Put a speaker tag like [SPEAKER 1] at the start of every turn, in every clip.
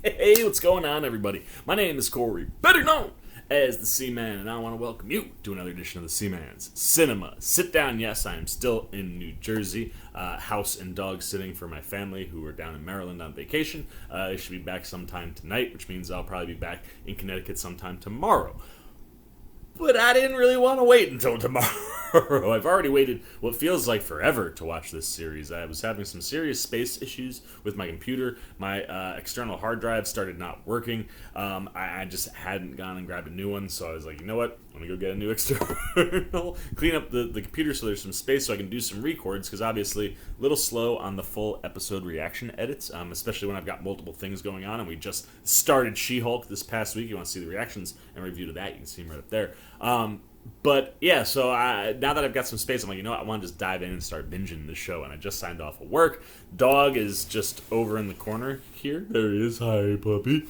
[SPEAKER 1] Hey, what's going on, everybody? My name is Corey, better known as the Seaman, and I want to welcome you to another edition of the Seaman's Cinema Sit Down. Yes, I am still in New Jersey, house and dog sitting for my family who are down in Maryland on vacation. They should be back sometime tonight, which means I'll probably be back in Connecticut sometime tomorrow. But I didn't really want to wait until tomorrow. I've already waited what feels like forever to watch this series. I was having some serious space issues with my computer. My external hard drive started not working. I just hadn't gone and grabbed a new one, so I was like, you know what? I'm going to go get a new external, clean up the computer so there's some space so I can do some records, because obviously a little slow on the full episode reaction edits, especially when I've got multiple things going on, and we just started She-Hulk this past week. You want to see the reactions and review to that, you can see them right up there. But yeah, so now that I've got some space, I'm like, you know what, I want to just dive in and start binging the show, and I just signed off of work. Dog is just over in the corner here. There he is. Hi, puppy.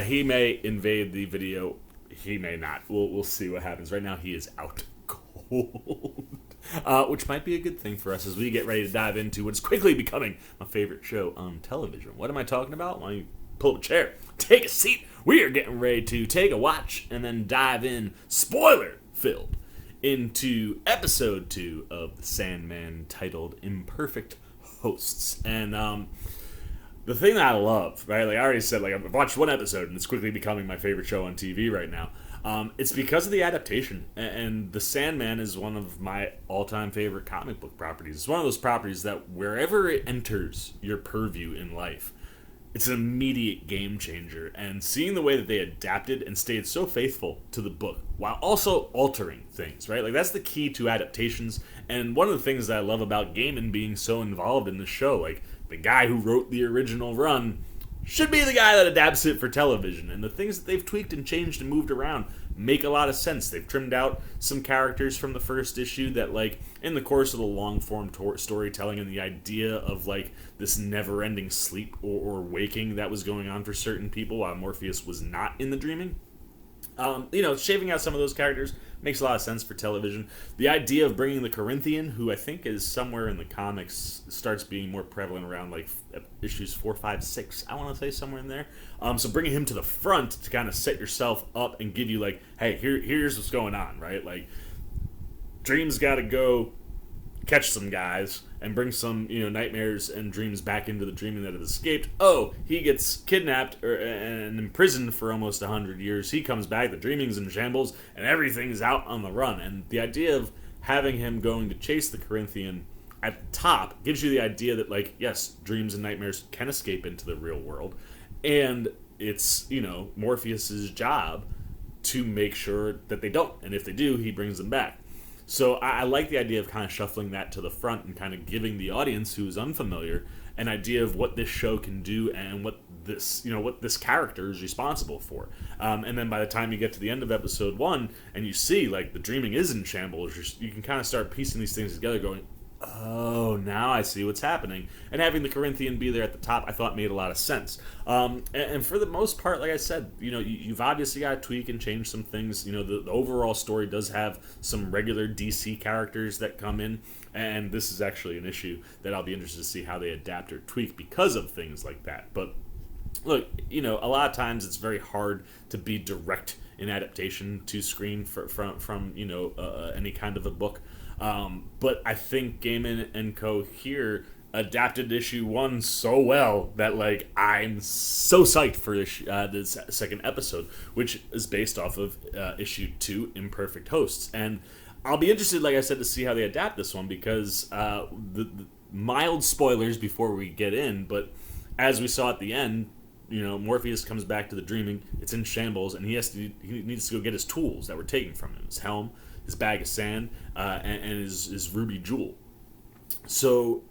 [SPEAKER 1] He may invade the video. He may not. We'll see what happens. Right now, he is out cold, which might be a good thing for us as we get ready to dive into what is quickly becoming my favorite show on television. What am I talking about? Why don't you pull up a chair, take a seat. We are getting ready to take a watch and then dive in, spoiler-filled, into episode 2 of the Sandman, titled Imperfect Hosts. And the thing that I love, right, like I already said, like I've watched one episode and it's quickly becoming my favorite show on TV right now. It's because of the adaptation, and the Sandman is one of my all-time favorite comic book properties. It's one of those properties that wherever it enters your purview in life, it's an immediate game changer, and seeing the way that they adapted and stayed so faithful to the book while also altering things, right? Like, that's the key to adaptations, and one of the things that I love about Gaiman being so involved in the show, like, the guy who wrote the original run should be the guy that adapts it for television, and the things that they've tweaked and changed and moved around make a lot of sense. They've trimmed out some characters from the first issue that, like, in the course of the long-form storytelling and the idea of, like, this never-ending sleep or waking that was going on for certain people while Morpheus was not in the dreaming. Shaving out some of those characters makes a lot of sense for television. The idea of bringing the Corinthian, who I think is somewhere in the comics, starts being more prevalent around like issues 4, 5, 6. I want to say somewhere in there. So bringing him to the front to kind of set yourself up and give you like, hey, here's what's going on, right? Like, Dream's got to go catch some guys and bring some, nightmares and dreams back into the dreaming that had escaped. Oh, he gets kidnapped and imprisoned for almost 100 years. He comes back, the dreaming's in shambles, and everything's out on the run. And the idea of having him going to chase the Corinthian at the top gives you the idea that, like, yes, dreams and nightmares can escape into the real world. And it's, Morpheus's job to make sure that they don't. And if they do, he brings them back. So I like the idea of kind of shuffling that to the front and kind of giving the audience who is unfamiliar an idea of what this show can do and what this character is responsible for. And then by the time you get to the end of episode 1 and you see, like, the dreaming is in shambles, you can kind of start piecing these things together going, oh, now I see what's happening. And having the Corinthian be there at the top, I thought made a lot of sense. And for the most part, like I said, you've obviously got to tweak and change some things. The overall story does have some regular DC characters that come in, and this is actually an issue that I'll be interested to see how they adapt or tweak because of things like that. But look, a lot of times it's very hard to be direct in adaptation to screen from any kind of a book. But I think Gaiman and co. here adapted issue 1 so well that, like, I'm so psyched for this second episode, which is based off of issue 2, Imperfect Hosts. And I'll be interested, like I said, to see how they adapt this one, because the mild spoilers before we get in, but as we saw at the end, Morpheus comes back to the dreaming, it's in shambles, and he needs to go get his tools that were taken from him, his helm, his bag of sand, and his ruby jewel. So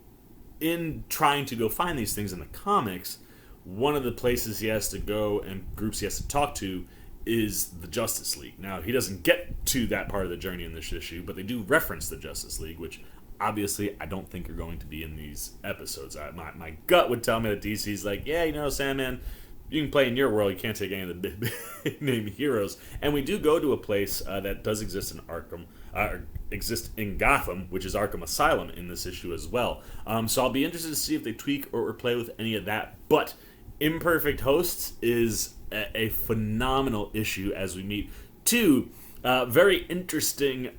[SPEAKER 1] in trying to go find these things in the comics, one of the places he has to go and groups he has to talk to is the Justice League. Now, he doesn't get to that part of the journey in this issue, but they do reference the Justice League, which obviously I don't think are going to be in these episodes. My gut would tell me that DC's like, yeah, Sandman, you can play in your world, you can't take any of the big name heroes. And we do go to a place that does exist in Arkham, exist in Gotham, which is Arkham Asylum in this issue as well. So I'll be interested to see if they tweak or play with any of that. But Imperfect Hosts is a phenomenal issue as we meet two very interesting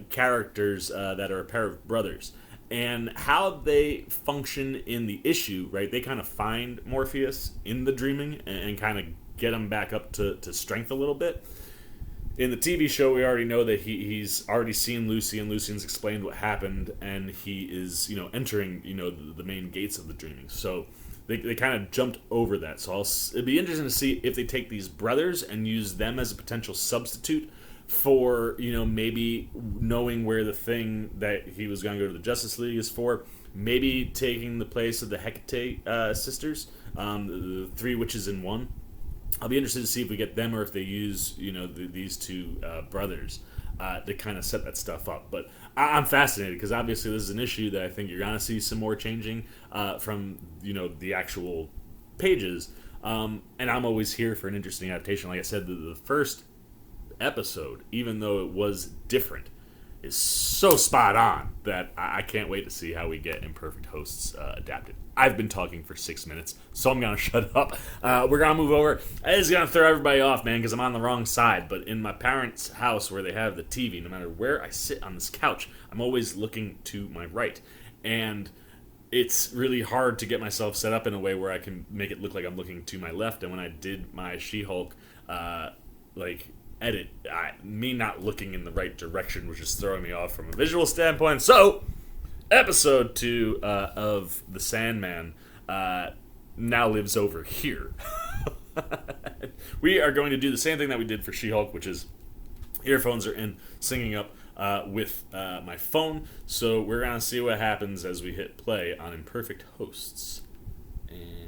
[SPEAKER 1] characters that are a pair of brothers. And how they function in the issue, right? They kind of find Morpheus in the dreaming and kind of get him back up to strength a little bit. In the TV show, we already know that he's already seen Lucy, and Lucian's explained what happened, and he is, entering, the main gates of the dreaming. So they kind of jumped over that. So it'd be interesting to see if they take these brothers and use them as a potential substitute for, maybe knowing where the thing that he was going to go to the Justice League is for, maybe taking the place of the Hecate sisters, the three witches in one. I'll be interested to see if we get them or if they use, these two brothers to kind of set that stuff up. But I'm fascinated because obviously this is an issue that I think you're going to see some more changing from, the actual pages. And I'm always here for an interesting adaptation. Like I said, the first episode, even though it was different, is so spot on that I can't wait to see how we get Imperfect Hosts adapted. I've been talking for 6 minutes, so I'm going to shut up. We're going to move over. This is going to throw everybody off, man, because I'm on the wrong side. But in my parents' house where they have the TV, no matter where I sit on this couch, I'm always looking to my right. And it's really hard to get myself set up in a way where I can make it look like I'm looking to my left. And when I did my She-Hulk, edit, me not looking in the right direction was just throwing me off from a visual standpoint. So, episode 2 of The Sandman now lives over here. We are going to do the same thing that we did for She-Hulk, which is earphones are in, singing up with my phone. So we're going to see what happens as we hit play on Imperfect Hosts. And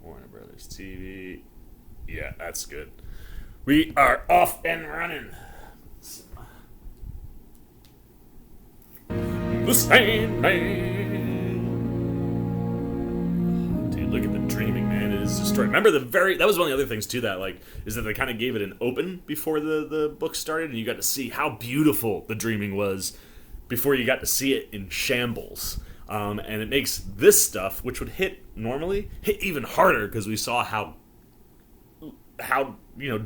[SPEAKER 1] Warner Brothers TV. Yeah, that's good. We are off and running. The Sandman. Dude, look at the dreaming, man. It is destroyed. Remember that was one of the other things too that is that they kind of gave it an open before the book started, and you got to see how beautiful the dreaming was before you got to see it in shambles. And it makes this stuff, which would hit normally, hit even harder because we saw how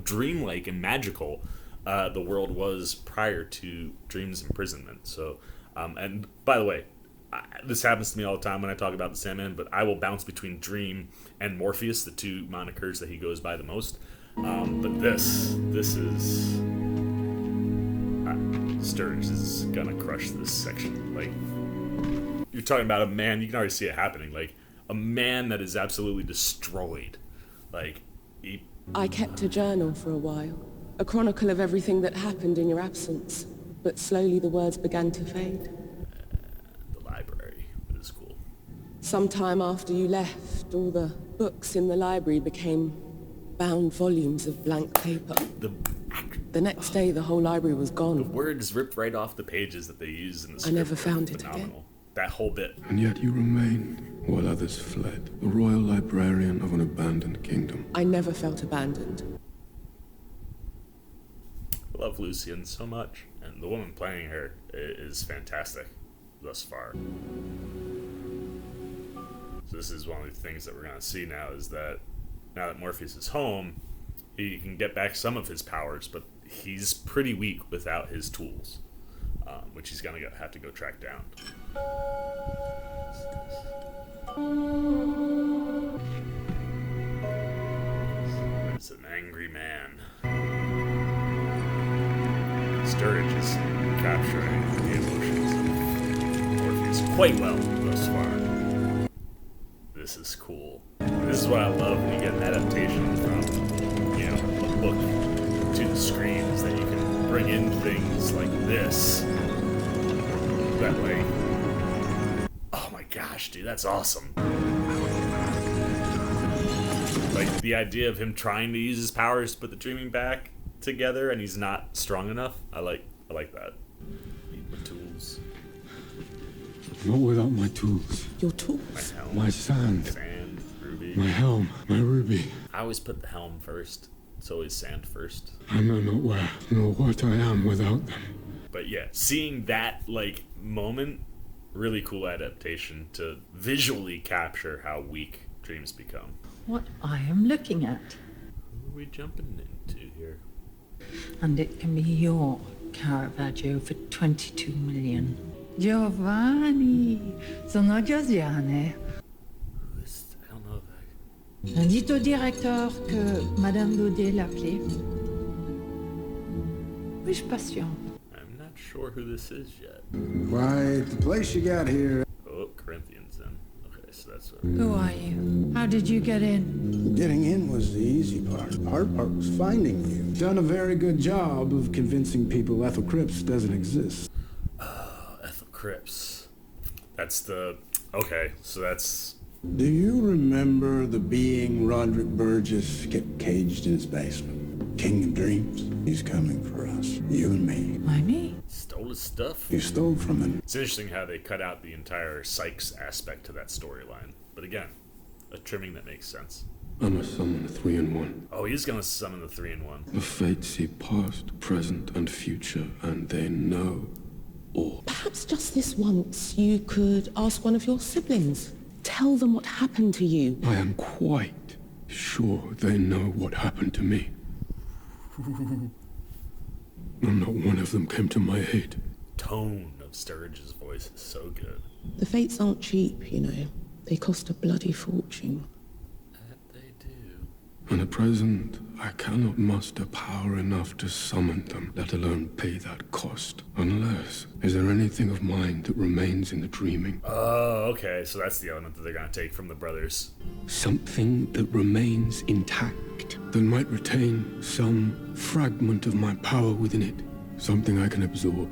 [SPEAKER 1] dreamlike and magical the world was prior to Dream's imprisonment. So, and by the way, this happens to me all the time when I talk about the Sandman, but I will bounce between Dream and Morpheus, the two monikers that he goes by the most. But this is Sturridge is gonna crush this section. Like, you're talking about a man, you can already see it happening, like a man that is absolutely destroyed. Like,
[SPEAKER 2] I kept a journal for a while, a chronicle of everything that happened in your absence, but slowly the words began to fade.
[SPEAKER 1] The library is cool.
[SPEAKER 2] Sometime after you left, all the books in the library became bound volumes of blank paper. The next day, the whole library was gone.
[SPEAKER 1] The words ripped right off the pages that they used in the script.
[SPEAKER 2] I never found it again.
[SPEAKER 1] That whole bit.
[SPEAKER 3] And yet you remained, while others fled, the royal librarian of an abandoned kingdom.
[SPEAKER 2] I never felt abandoned.
[SPEAKER 1] I love Lucian so much, and the woman playing her is fantastic thus far. So this is one of the things that we're going to see now, is that now that Morpheus is home, he can get back some of his powers, but he's pretty weak without his tools, which he's going to have to go track down. It's an angry man. Sturridge is capturing the emotions of Morpheus quite well thus far. This is cool. This is what I love when you get an adaptation from, a book to the screen, is that you can bring in things like this. That way. Oh my gosh, dude, that's awesome. Like, the idea of him trying to use his powers to put the dreaming back together and he's not strong enough. I like that. Need my tools.
[SPEAKER 3] Not without my tools.
[SPEAKER 2] Your tools?
[SPEAKER 1] My helm.
[SPEAKER 3] My sand.
[SPEAKER 1] Sand, ruby.
[SPEAKER 3] My helm. My ruby.
[SPEAKER 1] I always put the helm first. It's always sand first.
[SPEAKER 3] I know not where nor what I am without them.
[SPEAKER 1] But yeah, seeing that, like, moment, really cool adaptation to visually capture how weak dreams become.
[SPEAKER 4] What I am looking at.
[SPEAKER 1] Who are we jumping into here?
[SPEAKER 4] And it can be your Caravaggio for 22 million. Giovanni, sono Josiane.
[SPEAKER 1] Who is... I don't know that.
[SPEAKER 4] Dites au directeur que Madame Daudet l'appelait. Oui, patient.
[SPEAKER 1] I'm not sure who this is yet.
[SPEAKER 5] Quite the place you got here.
[SPEAKER 1] Oh, Corinthians then. Okay, so that's what...
[SPEAKER 4] Who are you? How did you get in?
[SPEAKER 5] Getting in was the easy part. The hard part was finding you. Done a very good job of convincing people Ethel Cripps doesn't exist.
[SPEAKER 1] Ethel Cripps. That's the... Okay, so that's...
[SPEAKER 5] Do you remember the being Roderick Burgess kept caged in his basement? King of Dreams. He's coming for us. You and me.
[SPEAKER 4] Why me?
[SPEAKER 1] Stole his stuff?
[SPEAKER 5] You stole from him.
[SPEAKER 1] It's interesting how they cut out the entire Sykes aspect to that storyline. But again, a trimming that makes sense.
[SPEAKER 3] I must summon a 3-in-1.
[SPEAKER 1] Oh, he's gonna summon the 3-in-1.
[SPEAKER 3] The fates see past, present, and future, and they know all.
[SPEAKER 2] Perhaps just this once you could ask one of your siblings. Tell them what happened to you.
[SPEAKER 3] I am quite sure they know what happened to me. And not one of them came to my aid.
[SPEAKER 1] Tone of Sturridge's voice is so good.
[SPEAKER 2] The fates aren't cheap, you know. They cost a bloody fortune.
[SPEAKER 1] That they do.
[SPEAKER 3] And at present, I cannot muster power enough to summon them, let alone pay that cost. Unless, is there anything of mine that remains in the dreaming?
[SPEAKER 1] Oh, okay, so that's the element that they're gonna take from the brothers.
[SPEAKER 3] Something that remains intact, that might retain some fragment of my power within it. Something I can absorb.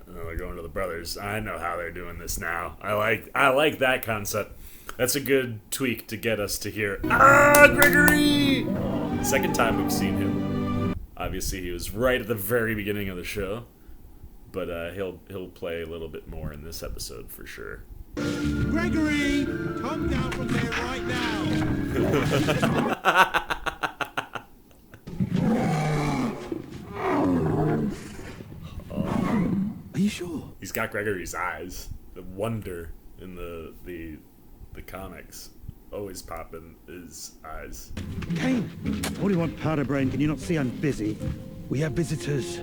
[SPEAKER 1] They're going to the brothers. I know how they're doing this now. I like that concept. That's a good tweak to get us to hear, ah, Gregory! Second time we've seen him. Obviously, he was right at the very beginning of the show, but he'll play a little bit more in this episode for sure.
[SPEAKER 6] Gregory, come down from there right now.
[SPEAKER 5] Are you sure?
[SPEAKER 1] He's got Gregory's eyes. The wonder in the comics always pop in his eyes.
[SPEAKER 6] Kane, what do you want, Powder Brain? Can you not see I'm busy? We have visitors.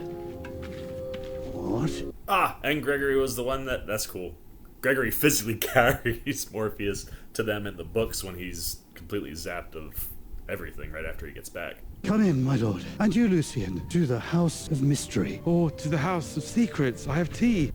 [SPEAKER 6] What?
[SPEAKER 1] Ah, and Gregory was the one that's cool. Gregory physically carries Morpheus to them in the books when he's completely zapped of everything right after he gets back.
[SPEAKER 6] Come in, my lord. And you, Lucian, to the House of Mystery.
[SPEAKER 7] Or to the House of Secrets. I have tea.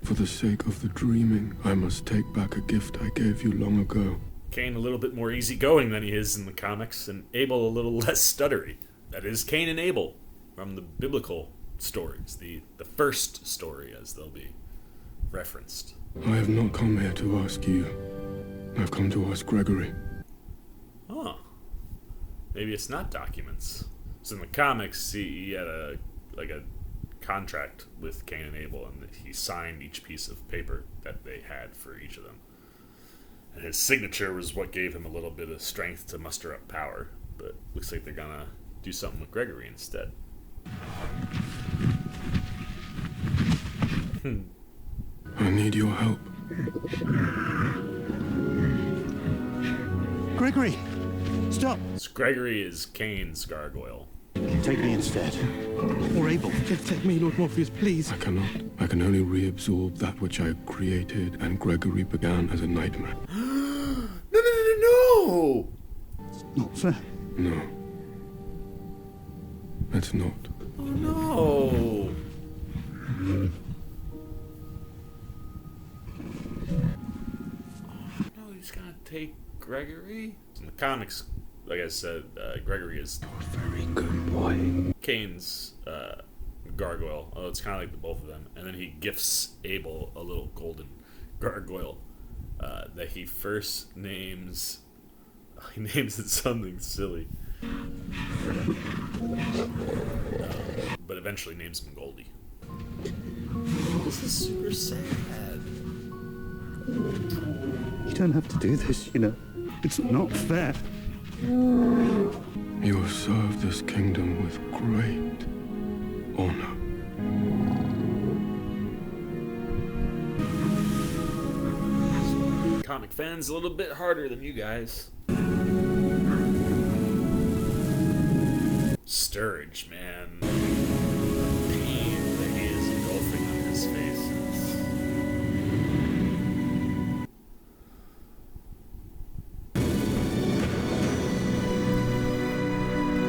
[SPEAKER 3] For the sake of the dreaming, I must take back a gift I gave you long ago.
[SPEAKER 1] Cain a little bit more easygoing than he is in the comics, and Abel a little less stuttery. That is Cain and Abel from the biblical stories, the first story as they'll be referenced.
[SPEAKER 3] I have not come here to ask you. I've come to ask Gregory.
[SPEAKER 1] Oh. Maybe it's not documents. So in the comics, he had a contract with Cain and Abel, and he signed each piece of paper that they had for each of them. And his signature was what gave him a little bit of strength to muster up power. But looks like they're gonna do something with Gregory instead.
[SPEAKER 3] I need your help.
[SPEAKER 6] Gregory, stop.
[SPEAKER 1] So Gregory is Cain's gargoyle.
[SPEAKER 6] Take me instead. Or Abel.
[SPEAKER 7] Take me, Lord Morpheus, please.
[SPEAKER 3] I cannot. I can only reabsorb that which I created, and Gregory began as a nightmare.
[SPEAKER 1] No!
[SPEAKER 6] Not fair.
[SPEAKER 3] No. It's not.
[SPEAKER 1] Oh no! No, he's gonna take Gregory? In the comics, like I said, Gregory is
[SPEAKER 3] Very good boy.
[SPEAKER 1] Cain's gargoyle. Oh, it's kind of like the both of them. And then he gifts Abel a little golden gargoyle that he first names. He names it something silly, but eventually names him Goldie. This is super sad.
[SPEAKER 6] You don't have to do this, you know. It's not fair.
[SPEAKER 3] You have served this kingdom with great honor.
[SPEAKER 1] Comic fans a little bit harder than you guys. Sturridge, man. The pain that he is engulfing on his face.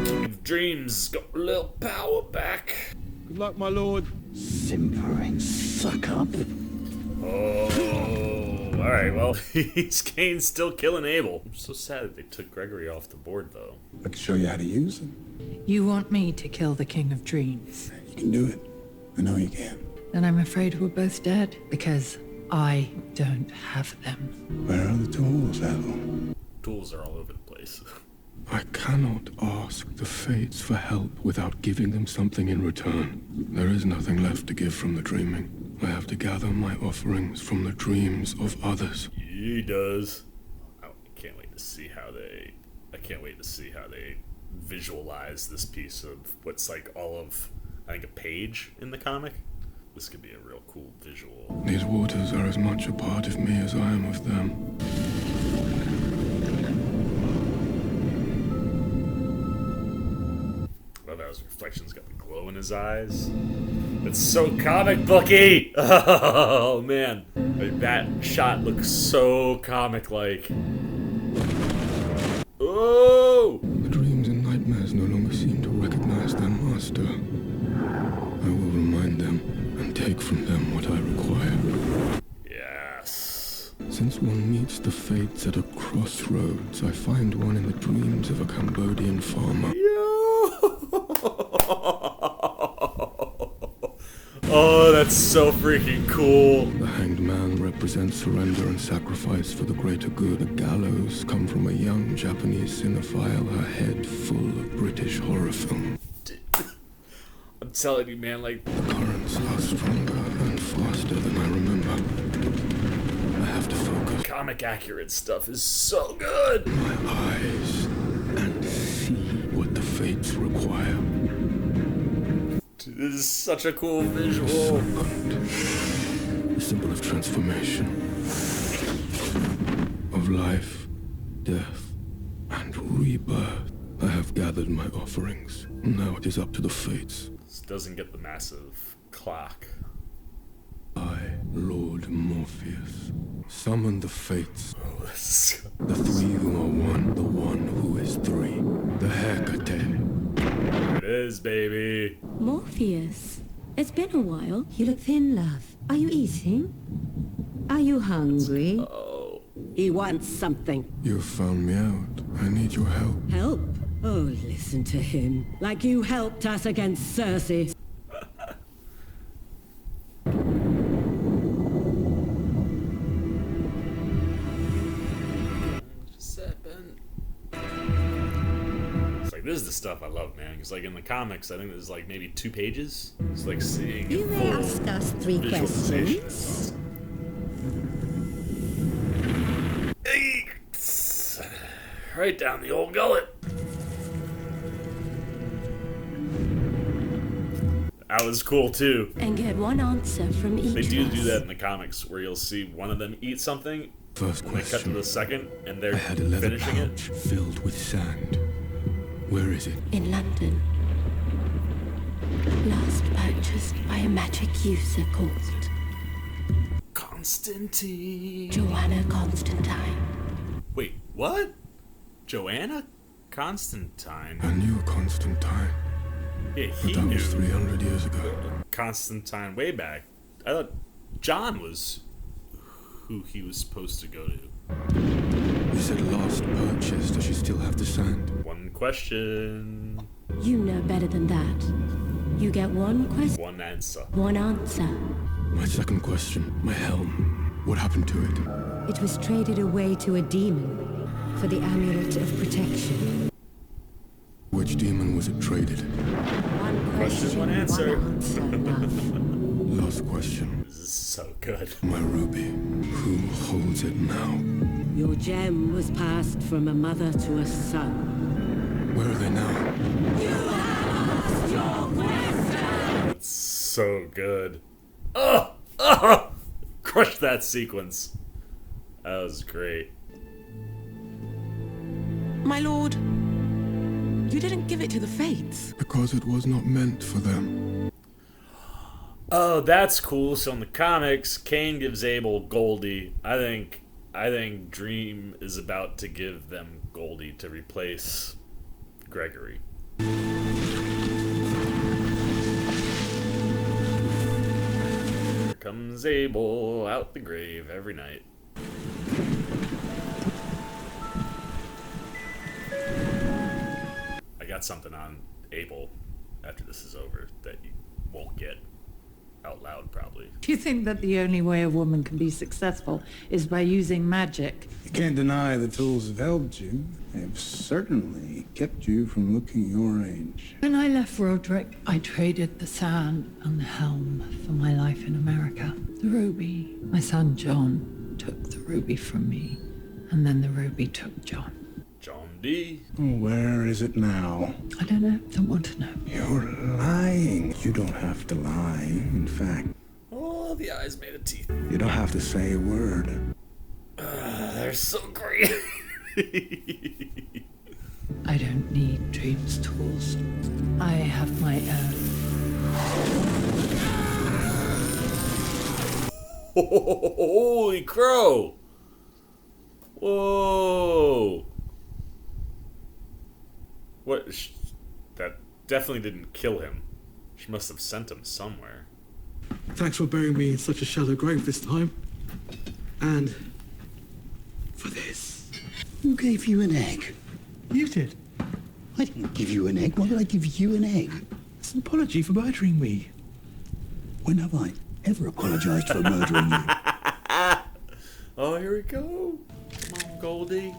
[SPEAKER 1] King of Dreams got a little power back.
[SPEAKER 7] Good luck, my lord.
[SPEAKER 6] Simpering suck-up.
[SPEAKER 1] Oh, alright, well, Kane's still killing Abel. I'm so sad that they took Gregory off the board, though.
[SPEAKER 5] I can show you how to use them.
[SPEAKER 4] You want me to kill the King of Dreams?
[SPEAKER 5] You can do it. I know you can.
[SPEAKER 4] Then I'm afraid we're both dead, because I don't have them.
[SPEAKER 5] Where are the tools, Ethel?
[SPEAKER 1] Tools are all over the place.
[SPEAKER 3] I cannot ask the fates for help without giving them something in return. There is nothing left to give from the dreaming. I have to gather my offerings from the dreams of others.
[SPEAKER 1] He does. I can't wait to see how they... visualize this piece of what's like all of, I think, a page in the comic. This could be a real cool visual.
[SPEAKER 3] These waters are as much a part of me as I am of them.
[SPEAKER 1] I love how his reflection's got the glow in his eyes. It's so comic booky! Oh man. Like, that shot looks so comic-like. Oh!
[SPEAKER 3] The dreams and nightmares no longer seem to recognize their master. I will remind them and take from them what I require.
[SPEAKER 1] Yes.
[SPEAKER 3] Since one meets the fates at a crossroads, I find one in the dreams of a Cambodian farmer.
[SPEAKER 1] Oh, that's so freaking cool.
[SPEAKER 3] The hanged man represents surrender and sacrifice for the greater good. The gallows come from a young Japanese cinephile, her head full of British horror film.
[SPEAKER 1] I'm telling you, man, like...
[SPEAKER 3] The currents are stronger and faster than I remember. I have to focus
[SPEAKER 1] Comic accurate stuff is so good.
[SPEAKER 3] my eyes and see what the fates require.
[SPEAKER 1] This is such a cool visual.
[SPEAKER 3] The symbol of transformation, of life, death, and rebirth. I have gathered my offerings. Now it is up to the fates.
[SPEAKER 1] This doesn't get the massive clock.
[SPEAKER 3] I, Lord Morpheus, summon the fates.
[SPEAKER 1] Oh, this is...
[SPEAKER 3] The three who are one, the one who is three. The Hecate.
[SPEAKER 1] There it is, baby.
[SPEAKER 8] Morpheus, it's been a while.
[SPEAKER 9] You look thin, love. Are you eating? Are you hungry?
[SPEAKER 1] Oh.
[SPEAKER 2] He wants something.
[SPEAKER 3] You have found me out. I need your help.
[SPEAKER 2] Help? Oh, listen to him. Like you helped us against Cersei.
[SPEAKER 1] It's like, this is the stuff I love, man. Because like in the comics, I think there's like maybe 2 pages. It's like seeing
[SPEAKER 9] You may ask us 3
[SPEAKER 1] visualization.
[SPEAKER 9] questions.
[SPEAKER 1] Eeks. Right down the old gullet. That was cool too.
[SPEAKER 8] And get one answer from each
[SPEAKER 1] They do
[SPEAKER 8] of us.
[SPEAKER 1] that in the comics where you'll see one of them eat something,
[SPEAKER 3] First
[SPEAKER 1] and they cut to
[SPEAKER 3] question.
[SPEAKER 1] the second, and they're
[SPEAKER 3] I had a leather
[SPEAKER 1] finishing it.
[SPEAKER 3] pouch filled with sand. Where is it?
[SPEAKER 8] In London. Last purchased by a magic user called
[SPEAKER 1] Constantine.
[SPEAKER 8] Joanna Constantine.
[SPEAKER 1] Wait, what? Joanna Constantine?
[SPEAKER 3] I knew Constantine,
[SPEAKER 1] Yeah,
[SPEAKER 3] but
[SPEAKER 1] he
[SPEAKER 3] that
[SPEAKER 1] knew
[SPEAKER 3] was 300 years ago.
[SPEAKER 1] Constantine way back. I thought John was who he was supposed to go to.
[SPEAKER 3] You said last purchased. Does she still have the sand?
[SPEAKER 1] One question,
[SPEAKER 8] You know better than that. You get one question,
[SPEAKER 1] one answer.
[SPEAKER 8] one answer.
[SPEAKER 3] My second question. My helm. What happened to it?
[SPEAKER 9] It was traded away to a demon for the amulet of protection.
[SPEAKER 3] Which demon was it traded?
[SPEAKER 9] One
[SPEAKER 1] Question, one answer.
[SPEAKER 9] one answer, love.
[SPEAKER 3] Last question.
[SPEAKER 1] This is so good.
[SPEAKER 3] My ruby. Who holds it now?
[SPEAKER 8] Your gem was passed from a mother to a son.
[SPEAKER 3] Where are they now?
[SPEAKER 1] That's so good. Oh! Oh! Crush that sequence. That was great.
[SPEAKER 2] My lord, you didn't give it to the Fates.
[SPEAKER 3] Because it was not meant for them.
[SPEAKER 1] Oh, that's cool. So in the comics, Cain gives Abel Goldie. I think Dream is about to give them Goldie to replace Gregory. Here comes Abel out the grave every night. I got something on Abel after this is over that you won't get out loud, probably.
[SPEAKER 4] Do you think that the only way a woman can be successful is by using magic?
[SPEAKER 5] You can't deny the tools have helped you. They've certainly kept you from looking your age.
[SPEAKER 4] When I left Roderick, I traded the sand and the helm for my life in America. The ruby. My son John took the ruby from me, and then the ruby took John.
[SPEAKER 1] John D.
[SPEAKER 5] Where is it now?
[SPEAKER 4] I don't know. Don't want to know.
[SPEAKER 5] You're lying. You don't have to lie. In fact,
[SPEAKER 1] Oh, the eyes made of teeth.
[SPEAKER 5] you don't have to say a word.
[SPEAKER 1] They're so great.
[SPEAKER 4] I don't need Dream's tools. I have my own.
[SPEAKER 1] Holy crow! Whoa! What? That definitely didn't kill him. She must have sent him somewhere.
[SPEAKER 7] Thanks for burying me in such a shallow grave this time. And for this.
[SPEAKER 10] Who gave you an egg?
[SPEAKER 7] You did.
[SPEAKER 10] I didn't give you an egg. Why would I give you an egg?
[SPEAKER 7] It's an apology for murdering me.
[SPEAKER 10] When have I ever apologized for murdering you?
[SPEAKER 1] Oh, here we go. Come on, Goldie.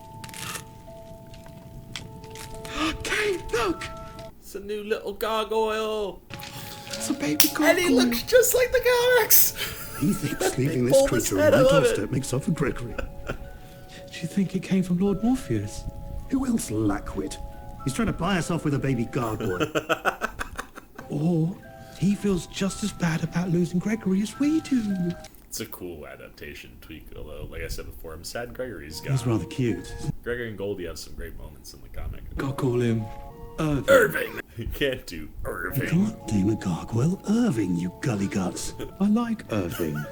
[SPEAKER 7] Cain, look!
[SPEAKER 1] It's a new little gargoyle.
[SPEAKER 7] It's a baby gargoyle.
[SPEAKER 1] And he looks just like the comics.
[SPEAKER 10] He thinks leaving this
[SPEAKER 1] Bulbous
[SPEAKER 10] creature
[SPEAKER 1] head,
[SPEAKER 10] on
[SPEAKER 1] I
[SPEAKER 10] my
[SPEAKER 1] love
[SPEAKER 10] doorstep
[SPEAKER 1] it.
[SPEAKER 10] makes up for Gregory.
[SPEAKER 7] Do you think it came from Lord Morpheus?
[SPEAKER 10] Who else lackwit? He's trying to buy us off with a baby gargoyle.
[SPEAKER 7] Or he feels just as bad about losing Gregory as we do.
[SPEAKER 1] It's a cool adaptation tweak, although, like I said before, I'm sad Gregory's gone.
[SPEAKER 10] He's rather cute.
[SPEAKER 1] Gregory and Goldie have some great moments in the comic.
[SPEAKER 7] Gotta call him
[SPEAKER 1] Irving! You can't do
[SPEAKER 10] You
[SPEAKER 1] Irving.
[SPEAKER 10] can't name a gargoyle Irving, you gully guts.
[SPEAKER 7] I like Irving.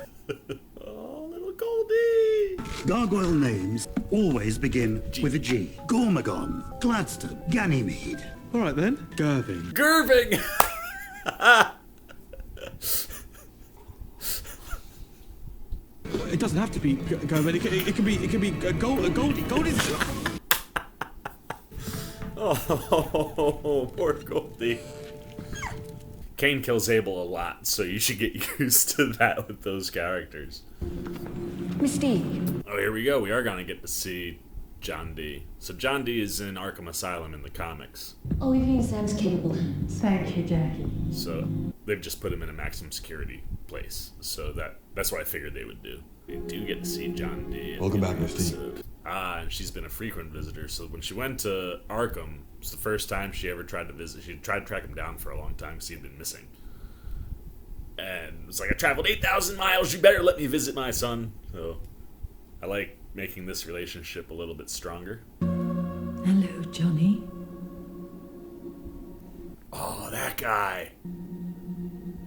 [SPEAKER 1] Oh, little Goldie!
[SPEAKER 10] Gargoyle names always begin with a G. Gormagon, Gladstone, Ganymede.
[SPEAKER 7] All right then, Gerving.
[SPEAKER 1] Gerving!
[SPEAKER 7] It doesn't have to be Gerving. It can be Goldie. Goldie's.
[SPEAKER 1] Oh, poor Goldie. Cain kills Abel a lot, so you should get used to that with those characters.
[SPEAKER 9] Mystique.
[SPEAKER 1] Oh, here we go. We are going to get to see John D. So John D is in Arkham Asylum in the comics.
[SPEAKER 9] Oh, we've been Sam's capable hands.
[SPEAKER 4] Thank you, Jackie.
[SPEAKER 1] So they've just put him in a maximum security place. So that's what I figured they would do. We do get to see John D.
[SPEAKER 3] Welcome back, Mystique.
[SPEAKER 1] And she's been a frequent visitor. So when she went to Arkham, it was the first time she ever tried to visit. She tried to track him down for a long time because he'd been missing. And it was like, I traveled 8,000 miles. You better let me visit my son. So I like making this relationship a little bit stronger.
[SPEAKER 4] Hello, Johnny.
[SPEAKER 1] Oh, that guy.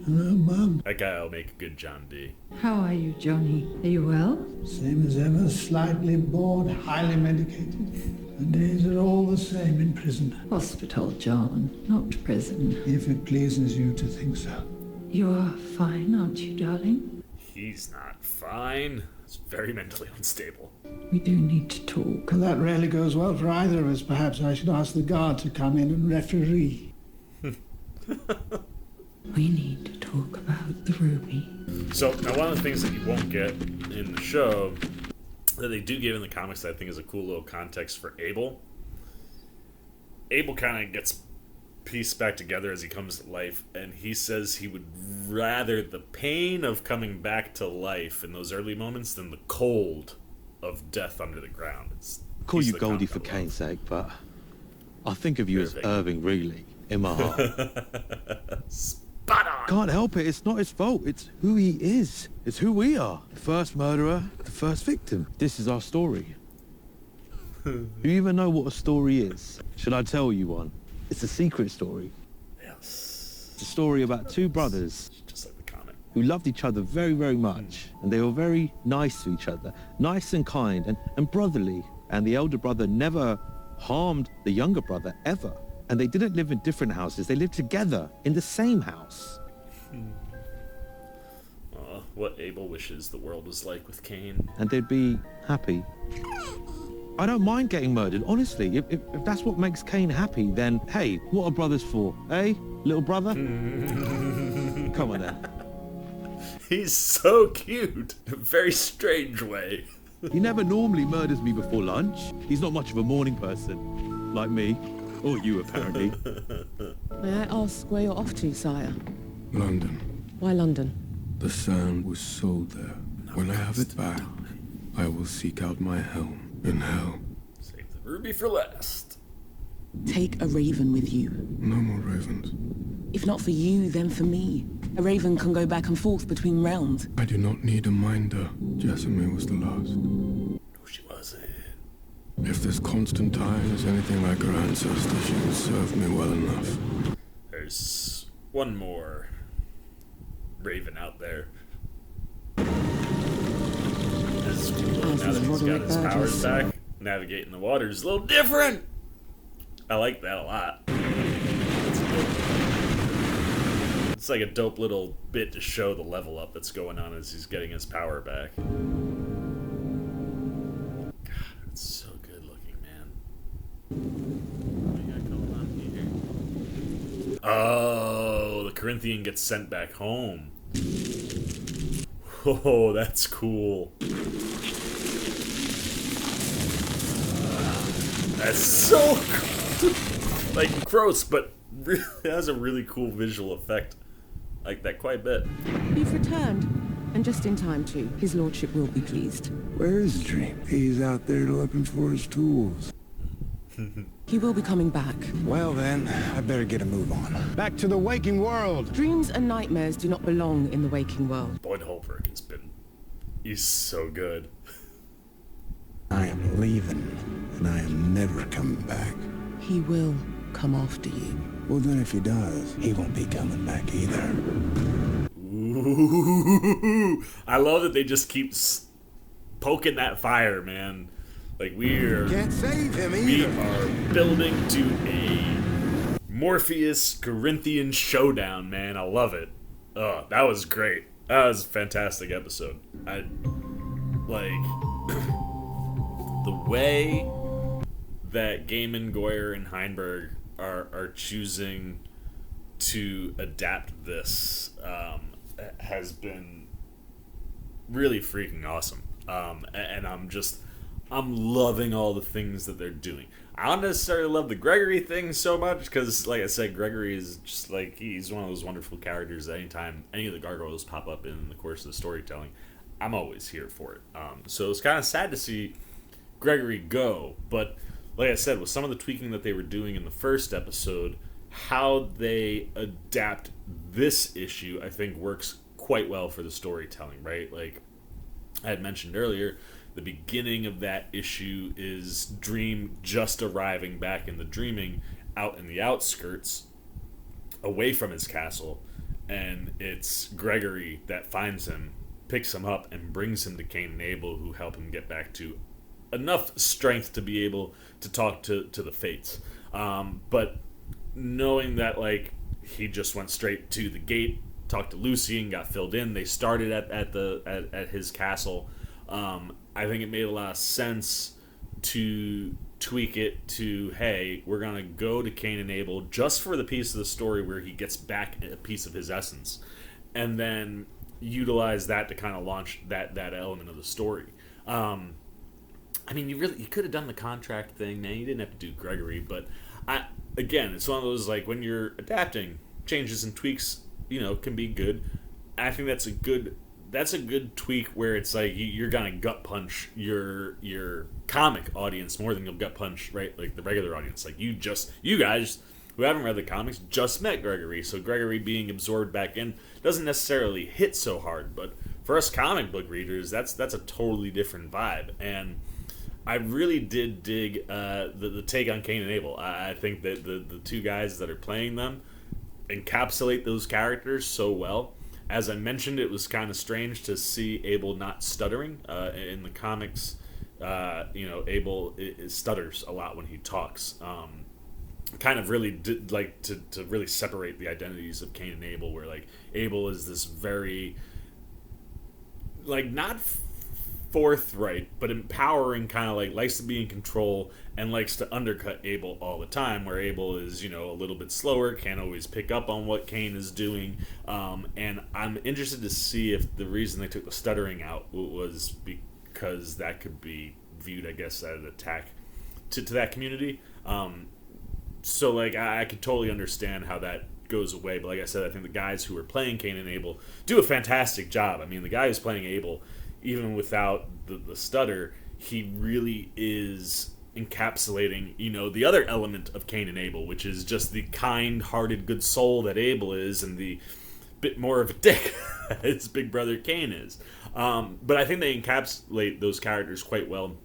[SPEAKER 5] Hello, Mum.
[SPEAKER 1] That guy will make a good John D.
[SPEAKER 4] How are you, Johnny? Are you well?
[SPEAKER 5] Same as ever, slightly bored, highly medicated. The days are all the same in prison.
[SPEAKER 4] Hospital, John, not prison.
[SPEAKER 5] If it pleases you to think so.
[SPEAKER 4] You are fine, aren't you, darling?
[SPEAKER 1] He's not fine. He's very mentally unstable.
[SPEAKER 4] We do need to talk.
[SPEAKER 5] Well, that rarely goes well for either of us. Perhaps I should ask the guard to come in and referee.
[SPEAKER 4] We need to talk about the ruby.
[SPEAKER 1] So, now one of the things that you won't get in the show that they do give in the comics that I think is a cool little context for Abel. Abel kind of gets piece back together as he comes to life, and he says he would rather the pain of coming back to life in those early moments than the cold of death under the ground.
[SPEAKER 11] Call you Goldie for Kane's sake, but I think of you as Irving, really, in my heart.
[SPEAKER 1] Spot on!
[SPEAKER 11] Can't help it, it's not his fault, it's who he is. It's who we are. The first murderer, the first victim. This is our story. Do you even know what a story is? Should I tell you one? It's a secret story.
[SPEAKER 1] Yes.
[SPEAKER 11] It's a story about two brothers,
[SPEAKER 1] just like the comic,
[SPEAKER 11] who loved each other very, very much. And they were very nice to each other. Nice and kind and brotherly. And the elder brother never harmed the younger brother, ever. And they didn't live in different houses. They lived together in the same house.
[SPEAKER 1] What Abel wishes the world was like with Kane.
[SPEAKER 11] And they'd be happy. I don't mind getting murdered, honestly. If that's what makes Kane happy, then, hey, what are brothers for? Eh, little brother? Come on then.
[SPEAKER 1] He's so cute. In a very strange way.
[SPEAKER 11] He never normally murders me before lunch. He's not much of a morning person. Like me. Or you, apparently.
[SPEAKER 2] May I ask where you're off to, sire?
[SPEAKER 3] London.
[SPEAKER 2] Why London?
[SPEAKER 3] The sand was sold there. When I have it back, I will seek out my helm in hell.
[SPEAKER 1] Save the ruby for last.
[SPEAKER 2] Take a raven with you.
[SPEAKER 3] No more ravens.
[SPEAKER 2] If not for you, then for me. A raven can go back and forth between realms.
[SPEAKER 3] I do not need a minder. Jessamine was the last.
[SPEAKER 1] No, she wasn't.
[SPEAKER 3] If this Constantine is anything like her ancestor, she will serve me well enough.
[SPEAKER 1] There's one more raven out there. This is cool. Now that he's got his powers back, navigating the water is a little different. I like that a lot. It's like a dope little bit to show the level up that's going on as he's getting his power back. God, it's so good looking, man. What do we got going on here? Oh, the Corinthian gets sent back home. Oh, that's cool. That's so cool. Like, gross, but really has a really cool visual effect. Like that quite a bit.
[SPEAKER 2] You've returned. And just in time, too. His lordship will be pleased.
[SPEAKER 5] Where is Dream? He's out there looking for his tools.
[SPEAKER 2] He will be coming back.
[SPEAKER 5] Well then, I better get a move on. Back to the waking world!
[SPEAKER 2] Dreams and nightmares do not belong in the waking world.
[SPEAKER 1] Boyd Holbrook has been... He's so good.
[SPEAKER 5] I am leaving, and I am never coming back.
[SPEAKER 2] He will come after you.
[SPEAKER 5] Well then if he does, he won't be coming back either.
[SPEAKER 1] Ooh, I love that they just keep poking that fire, man. Like
[SPEAKER 5] can't save him either.
[SPEAKER 1] We are building to a Morpheus Corinthian showdown, man. I love it. Oh, that was great. That was a fantastic episode. I like the way that Gaiman, Goyer, and Heinberg are choosing to adapt this has been really freaking awesome. And I'm loving all the things that they're doing. I don't necessarily love the Gregory thing so much because, like I said, Gregory is just like, he's one of those wonderful characters that anytime any of the gargoyles pop up in the course of the storytelling, I'm always here for it. So it's kind of sad to see Gregory go, but like I said, with some of the tweaking that they were doing in the first episode, how they adapt this issue, I think, works quite well for the storytelling, right? Like I had mentioned earlier, the beginning of that issue is Dream just arriving back in the Dreaming out in the outskirts, away from his castle, and it's Gregory that finds him, picks him up, and brings him to Cain and Abel, who help him get back to enough strength to be able to talk to the Fates. But knowing that, like, he just went straight to the gate, talked to Lucy, and got filled in. They started at his castle. I think it made a lot of sense to tweak it to, hey, we're going to go to Cain and Abel just for the piece of the story where he gets back a piece of his essence, and then utilize that to kind of launch that element of the story. I mean, you could have done the contract thing, man. You didn't have to do Gregory, but again, it's one of those, like, when you're adapting, changes and tweaks, can be good. I think that's a good tweak where it's like you're gonna gut punch your comic audience more than you'll gut punch, right, like the regular audience. Like you guys who haven't read the comics just met Gregory, so Gregory being absorbed back in doesn't necessarily hit so hard. But for us comic book readers, that's a totally different vibe. And I really did dig the take on Cain and Abel. I think that the two guys that are playing them encapsulate those characters so well. As I mentioned, it was kind of strange to see Abel not stuttering. In the comics, Abel stutters a lot when he talks. Kind of really did like to really separate the identities of Cain and Abel, where like Abel is this very, like, not forthright but empowering, kind of like likes to be in control and likes to undercut Abel all the time, where Abel is, a little bit slower, can't always pick up on what Cain is doing. And I'm interested to see if the reason they took the stuttering out was because that could be viewed, I guess, as an attack to that community. So like I could totally understand how that goes away, but like I said, I think the guys who are playing Cain and Abel do a fantastic job. I mean, the guy who's playing Abel, even without the stutter, he really is encapsulating, the other element of Cain and Abel, which is just the kind-hearted good soul that Abel is, and the bit more of a dick that his big brother Cain is. But I think they encapsulate those characters quite well.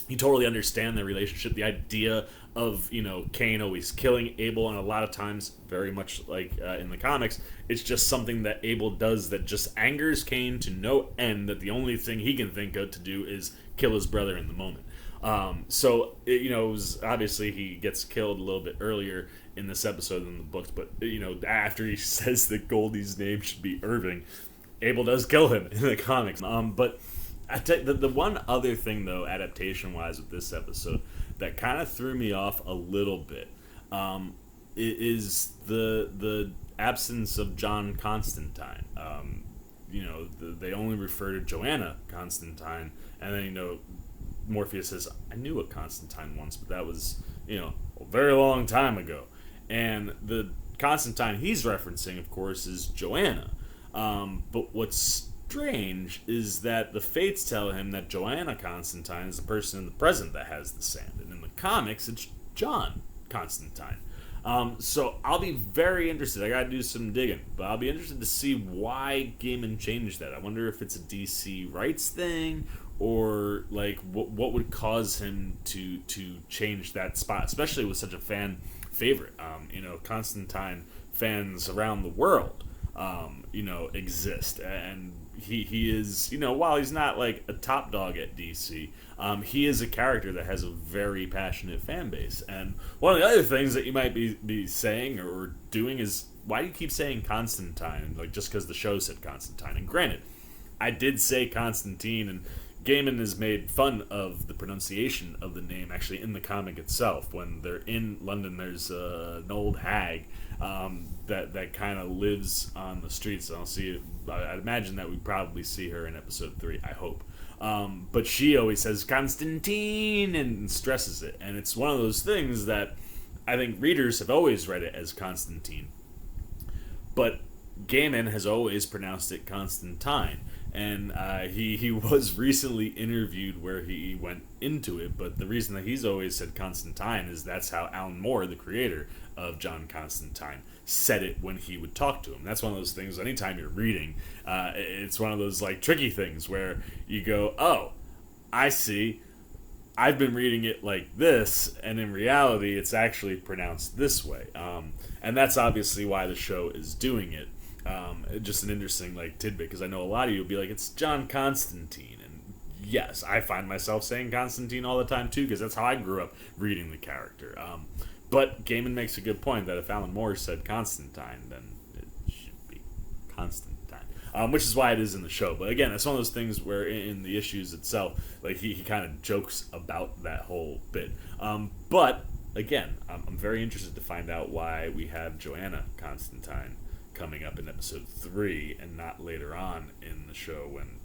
[SPEAKER 1] You totally understand their relationship, the idea of, Cain always killing Abel, and a lot of times, very much like in the comics, it's just something that Abel does that just angers Cain to no end, that the only thing he can think of to do is kill his brother in the moment. It was obviously he gets killed a little bit earlier in this episode than the books, but, after he says that Goldie's name should be Irving, Abel does kill him in the comics. But I tell you, the one other thing, though, adaptation-wise with this episode, that kind of threw me off a little bit, is the absence of John Constantine. They only refer to Joanna Constantine, and then, Morpheus says, I knew a Constantine once, but that was, a very long time ago. And the Constantine he's referencing, of course, is Joanna. But what's strange is that the fates tell him that Joanna Constantine is the person in the present that has the sand, and in the comics it's John Constantine. So I'll be very interested. I gotta do some digging, but I'll be interested to see why Gaiman changed that. I wonder if it's a DC rights thing, or like what would cause him to change that spot, especially with such a fan favorite. Constantine fans around the world exist, and he is, while he's not like a top dog at DC, he is a character that has a very passionate fan base. And one of the other things that you might be saying or doing is, why do you keep saying Constantine, like, just because the show said Constantine? And granted, I did say Constantine, and Gaiman has made fun of the pronunciation of the name actually in the comic itself. When they're in London, there's an old hag that kind of lives on the streets. I'll see it. I'd imagine that we probably see her in episode 3. I hope. But she always says Constantine and stresses it, and it's one of those things that I think readers have always read it as Constantine, but Gaiman has always pronounced it Constantine. And he was recently interviewed where he went into it, but the reason that he's always said Constantine is that's how Alan Moore, the creator of John Constantine, said it when he would talk to him. That's one of those things, anytime you're reading, it's one of those like tricky things where you go, oh, I see, I've been reading it like this, and in reality it's actually pronounced this way. And that's obviously why the show is doing it. Just an interesting like tidbit, because I know a lot of you will be like, it's John Constantine, and yes, I find myself saying Constantine all the time too, because that's how I grew up reading the character. But Gaiman makes a good point that if Alan Moore said Constantine, then it should be Constantine, which is why it is in the show. But again, it's one of those things where in the issues itself, like he kind of jokes about that whole bit. But again, I'm very interested to find out why we have Joanna Constantine coming up in episode 3 and not later on in the show when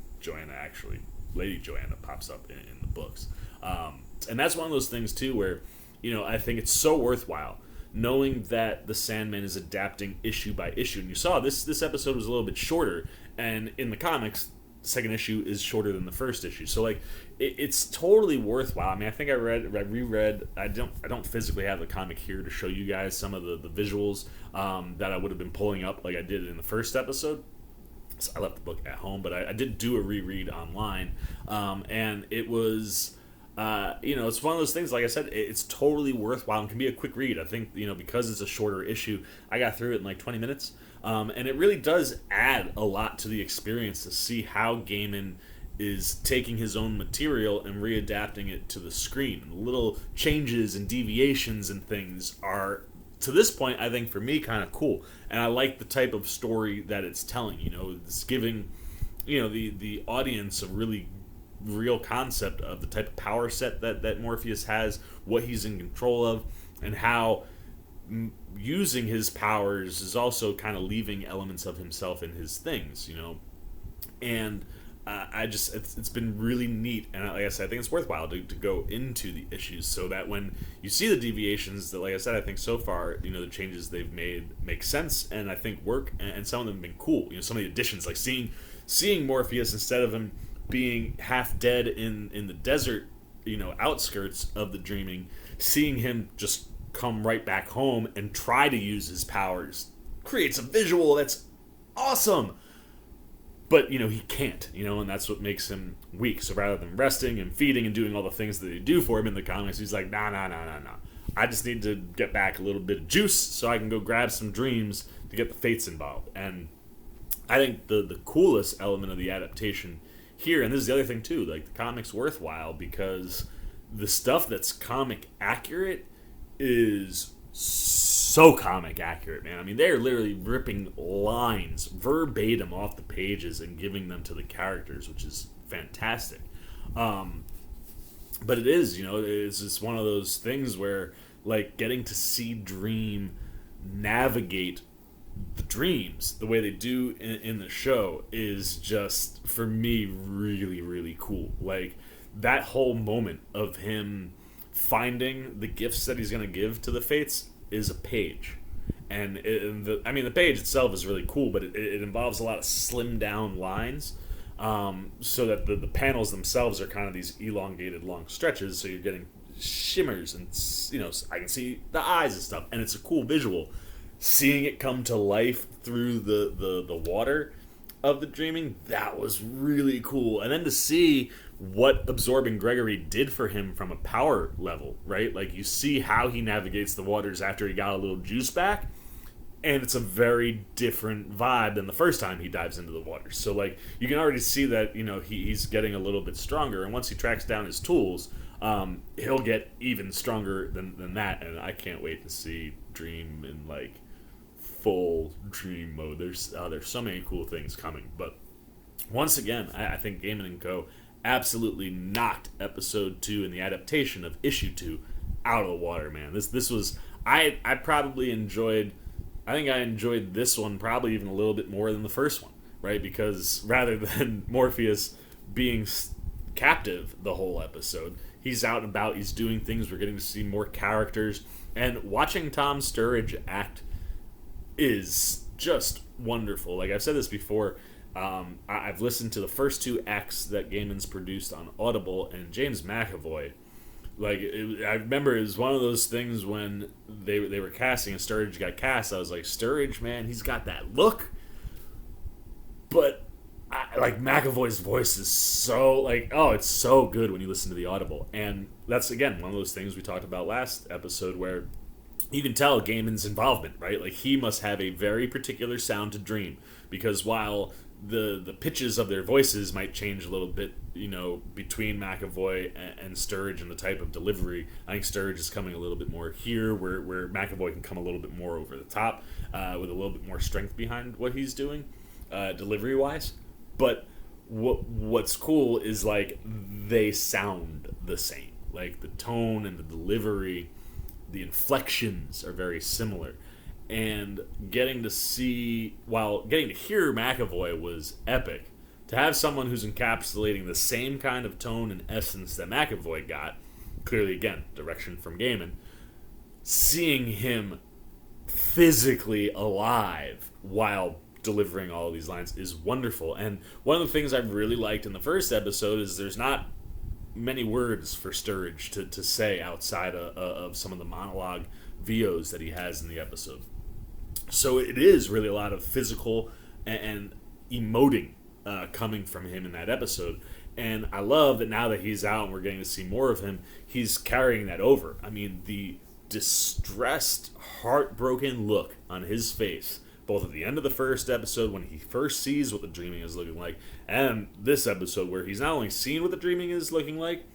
[SPEAKER 1] Lady Joanna pops up in the books. And that's one of those things too where, I think it's so worthwhile knowing that the Sandman is adapting issue by issue. And you saw this episode was a little bit shorter, and in the comics, the second issue is shorter than the first issue. So like it's totally worthwhile. I mean, I think I reread. I don't physically have the comic here to show you guys some of the visuals that I would have been pulling up like I did in the first episode. So I left the book at home, but I did do a reread online, and it was, it's one of those things. Like I said, it's totally worthwhile and can be a quick read. I think because it's a shorter issue, I got through it in like 20 minutes, and it really does add a lot to the experience to see how Gaiman is taking his own material and readapting it to the screen. Little changes and deviations and things are, to this point, I think for me, kind of cool, and I like the type of story that it's telling. It's giving, the audience a really real concept of the type of power set that Morpheus has, what he's in control of, and how using his powers is also kind of leaving elements of himself in his things. And it's been really neat, and like I said, I think it's worthwhile to go into the issues so that when you see the deviations, that, like I said, I think so far, the changes they've made make sense and I think work, and some of them have been cool. Some of the additions, like seeing Morpheus, instead of him being half dead in the desert, outskirts of the dreaming, seeing him just come right back home and try to use his powers creates a visual that's awesome. But, he can't, and that's what makes him weak. So rather than resting and feeding and doing all the things that they do for him in the comics, he's like, nah. I just need to get back a little bit of juice so I can go grab some dreams to get the Fates involved. And I think the coolest element of the adaptation here, and this is the other thing too, like the comic's worthwhile because the stuff that's comic accurate is so comic accurate, man. I mean, they're literally ripping lines verbatim off the pages and giving them to the characters, which is fantastic. But it is, it's just one of those things where, like, getting to see Dream navigate the dreams the way they do in the show is just, for me, really, really cool. Like, that whole moment of him finding the gifts that he's going to give to the Fates is a page, and the page itself is really cool, but it involves a lot of slimmed down lines, so that the panels themselves are kind of these elongated long stretches, so you're getting shimmers and I can see the eyes and stuff, and it's a cool visual. Seeing it come to life through the water of the dreaming, that was really cool. And then to see what absorbing Gregory did for him from a power level, right? Like, you see how he navigates the waters after he got a little juice back, and it's a very different vibe than the first time he dives into the water. So, like, you can already see that, he's getting a little bit stronger, and once he tracks down his tools, he'll get even stronger than that, and I can't wait to see Dream in, like, full Dream mode. There's so many cool things coming, but once again, I think Gaiman and Co. absolutely knocked episode 2 and the adaptation of issue 2 out of the water, man. This was, I probably enjoyed, I think I enjoyed this one probably even a little bit more than the first one, right? Because rather than Morpheus being captive the whole episode, he's out and about, he's doing things, we're getting to see more characters, and watching Tom Sturridge act is just wonderful. Like I've said this before, I've listened to the first 2 acts that Gaiman's produced on Audible, and James McAvoy, like, I remember it was one of those things when they were casting and Sturridge got cast, I was like, Sturridge, man, he's got that look, but like, McAvoy's voice is so, like, it's so good when you listen to the Audible. And that's, again, one of those things we talked about last episode where you can tell Gaiman's involvement, right? Like, he must have a very particular sound to Dream, because while the pitches of their voices might change a little bit, between McAvoy and Sturridge and the type of delivery, I think Sturridge is coming a little bit more here, where McAvoy can come a little bit more over the top, with a little bit more strength behind what he's doing, delivery-wise. But what's cool is, like, they sound the same. Like, the tone and the delivery, the inflections are very similar. And getting to hear McAvoy was epic. To have someone who's encapsulating the same kind of tone and essence that McAvoy got, clearly, again, direction from Gaiman, seeing him physically alive while delivering all of these lines is wonderful. And one of the things I really liked in the first episode is there's not many words for Sturridge to say outside of some of the monologue VOs that he has in the episode. So it is really a lot of physical and emoting coming from him in that episode. And I love that now that he's out and we're getting to see more of him, he's carrying that over. I mean, the distressed, heartbroken look on his face, both at the end of the first episode when he first sees what the dreaming is looking like, and this episode where he's not only seeing what the dreaming is looking like,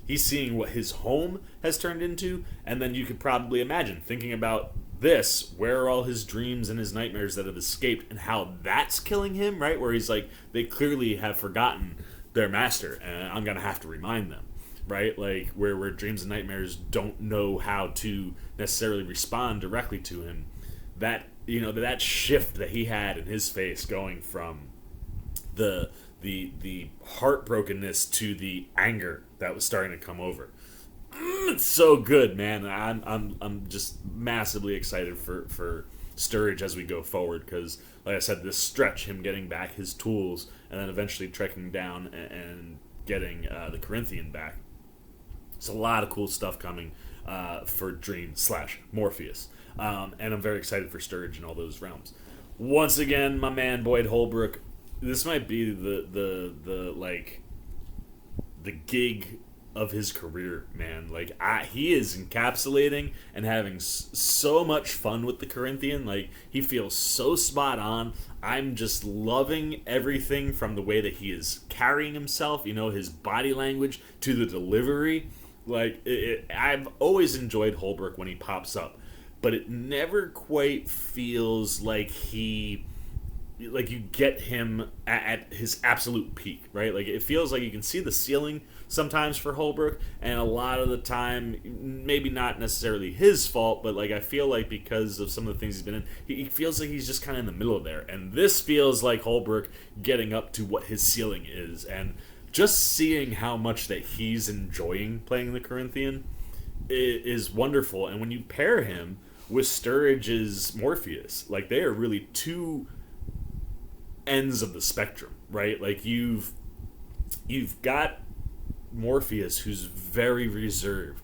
[SPEAKER 1] he's seeing what his home has turned into. And then you could probably imagine thinking about this, where are all his dreams and his nightmares that have escaped, and how that's killing him, right? Where he's like, they clearly have forgotten their master, and I'm gonna have to remind them, right? Like where dreams and nightmares don't know how to necessarily respond directly to him. That, you know, that shift that he had in his face, going from the heartbrokenness to the anger that was starting to come over. It's so good, man. I'm just massively excited for Sturridge as we go forward, because, like I said, this stretch, him getting back his tools and then eventually trekking down and getting the Corinthian back. It's a lot of cool stuff coming for Dream / Morpheus. And I'm very excited for Sturridge in all those realms. Once again, my man Boyd Holbrook, this might be the gig of his career, man. Like, he is encapsulating and having so much fun with the Corinthian. Like, he feels so spot on. I'm just loving everything from the way that he is carrying himself, you know, his body language to the delivery. Like, I've always enjoyed Holbrook when he pops up, but it never quite feels like you get him at his absolute peak, right? Like, it feels like you can see the ceiling sometimes for Holbrook, and a lot of the time, maybe not necessarily his fault, but like I feel like because of some of the things he's been in, he feels like he's just kind of in the middle there. And this feels like Holbrook getting up to what his ceiling is, and just seeing how much that he's enjoying playing the Corinthian is wonderful. And when you pair him with Sturridge's Morpheus, like, they are really two ends of the spectrum, right? Like, you've got Morpheus, who's very reserved,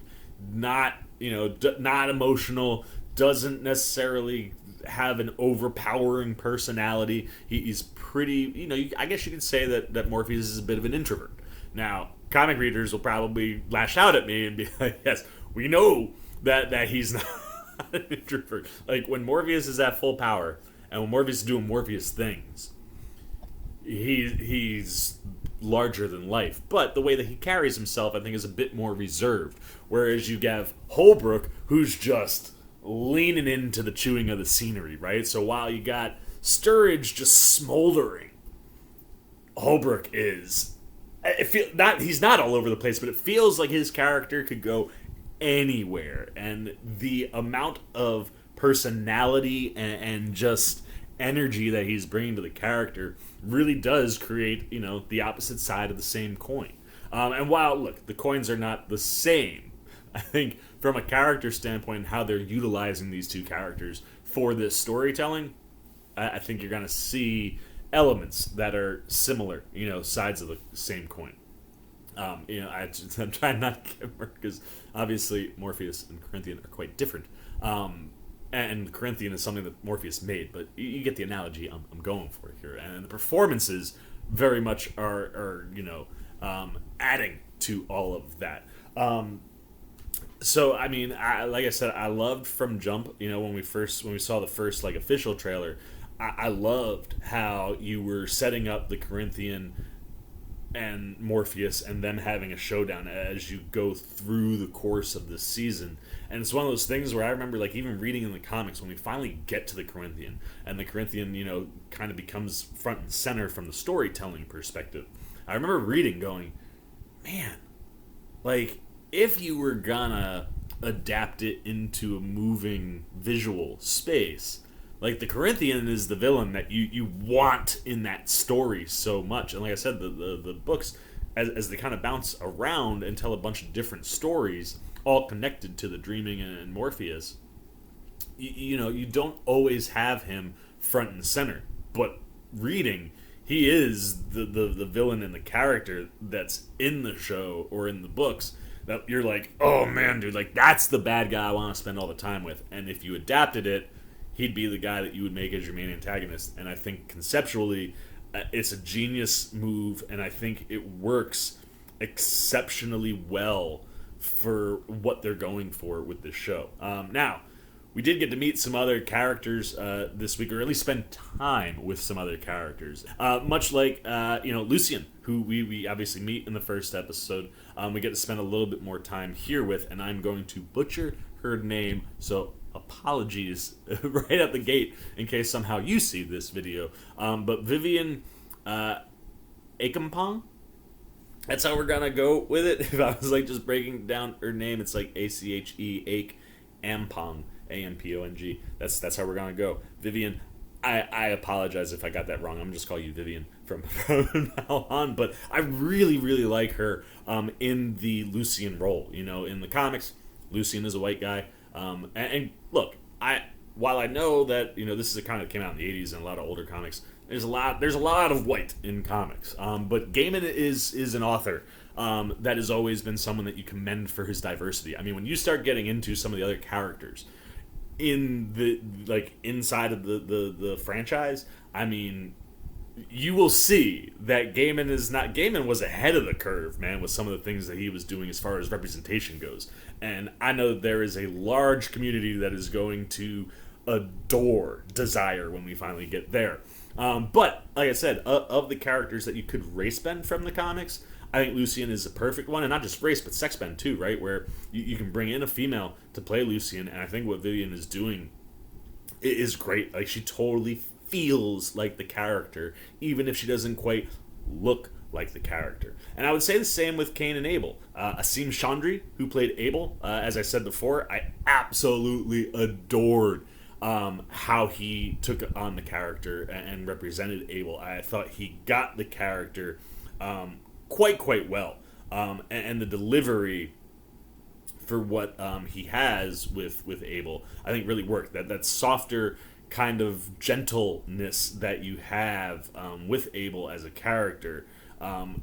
[SPEAKER 1] not emotional, doesn't necessarily have an overpowering personality. He's pretty, I guess you could say that Morpheus is a bit of an introvert. Now, comic readers will probably lash out at me and be like, yes, we know that he's not an introvert. Like, when Morpheus is at full power, and when Morpheus is doing Morpheus things, he's larger than life. But the way that he carries himself, I think, is a bit more reserved. Whereas you have Holbrook, who's just leaning into the chewing of the scenery, right? So while you got Sturridge just smoldering, Holbrook is... he's not all over the place, but it feels like his character could go anywhere. And the amount of personality and just energy that he's bringing to the character really does create, the opposite side of the same coin. And while, look, the coins are not the same, I think from a character standpoint and how they're utilizing these two characters for this storytelling, I think you're going to see elements that are similar, sides of the same coin. I'm trying not to get murdered because obviously Morpheus and Corinthian are quite different. And Corinthian is something that Morpheus made, but you get the analogy I'm going for here. And the performances very much are adding to all of that. So, I mean, like I said, I loved from jump, when we saw the first, official trailer, I loved how you were setting up the Corinthian and Morpheus and them having a showdown as you go through the course of this season. And it's one of those things where I remember, even reading in the comics, when we finally get to the Corinthian, and the Corinthian, kind of becomes front and center from the storytelling perspective. I remember reading going, man, if you were gonna adapt it into a moving visual space, the Corinthian is the villain that you want in that story so much. And like I said, the books, as they kind of bounce around and tell a bunch of different stories, all connected to the Dreaming and Morpheus, you don't always have him front and center, but reading, he is the villain and the character that's in the show or in the books that you're like, oh man, dude, like that's the bad guy I want to spend all the time with. And if you adapted it, he'd be the guy that you would make as your main antagonist. And I think conceptually, it's a genius move, and I think it works exceptionally well for what they're going for with this show. Now, we did get to meet some other characters this week, or at least spend time with some other characters. Much like, Lucian, who we obviously meet in the first episode. We get to spend a little bit more time here with, and I'm going to butcher her name, so apologies right out the gate in case somehow you see this video. But Vivian Akampong, that's how we're gonna go with it. If I was like just breaking down her name, it's like Ache Ampong, Ampong. That's how we're gonna go. Vivian, I apologize if I got that wrong. I'm just calling you Vivian from now on. But I really, really like her in the Lucian role. In the comics, Lucian is a white guy. And look, while I know that this is a comic that came out in the 80s and a lot of older comics, there's a lot of white in comics. But Gaiman is an author that has always been someone that you commend for his diversity. I mean, when you start getting into some of the other characters in the inside of the franchise, I mean, you will see that Gaiman was ahead of the curve, man, with some of the things that he was doing as far as representation goes. And I know there is a large community that is going to adore Desire when we finally get there. But, like I said, of the characters that you could race bend from the comics, I think Lucian is a perfect one, and not just race, but sex bend too, right? Where you can bring in a female to play Lucian, and I think what Vivian is doing is great. Like, she totally feels like the character, even if she doesn't quite look like the character. And I would say the same with Cain and Abel. Asim Chandri, who played Abel, as I said before, I absolutely adored how he took on the character and represented Abel. I thought he got the character quite well. And the delivery for what he has with Abel, I think really worked. That softer kind of gentleness that you have with Abel as a character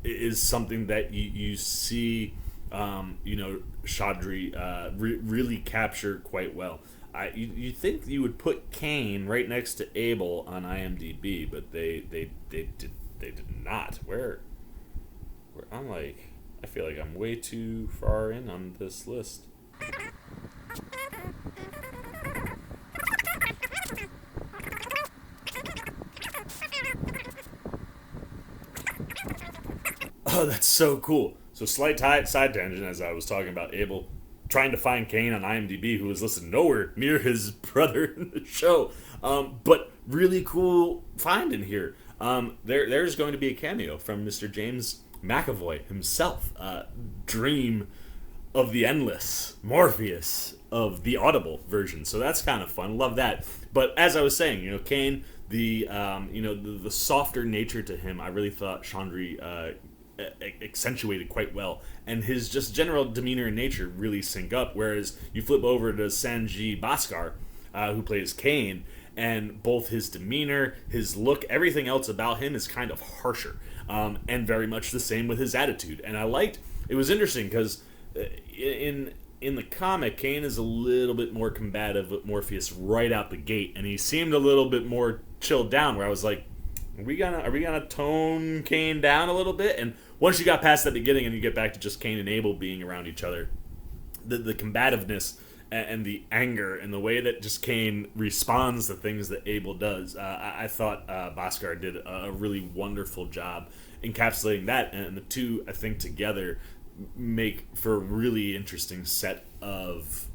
[SPEAKER 1] is something that you see, Chaudhry really capture quite well. You think you would put Cain right next to Abel on IMDb, but they did not. Where I'm like, I feel like I'm way too far in on this list. Oh, that's so cool. So slight side tangent, as I was talking about Abel trying to find Cain on IMDb, who was listed nowhere near his brother in the show. But really cool find in here. There's going to be a cameo from Mr. James McAvoy himself. Dream of the Endless, Morpheus of the Audible version. So that's kind of fun. Love that. But as I was saying, Cain, the softer nature to him, I really thought Chaudhry accentuated quite well, and his just general demeanor and nature really sync up. Whereas you flip over to Sanjay Bhaskar, who plays Cain, and both his demeanor, his look, everything else about him is kind of harsher, and very much the same with his attitude. And it was interesting because in the comic, Cain is a little bit more combative with Morpheus right out the gate, and he seemed a little bit more chilled down, where I was like, are we gonna tone Cain down a little bit? And once you got past that beginning and you get back to just Cain and Abel being around each other, the combativeness and the anger and the way that just Cain responds to things that Abel does, I thought Bhaskar did a really wonderful job encapsulating that, and the two, I think, together make for a really interesting set of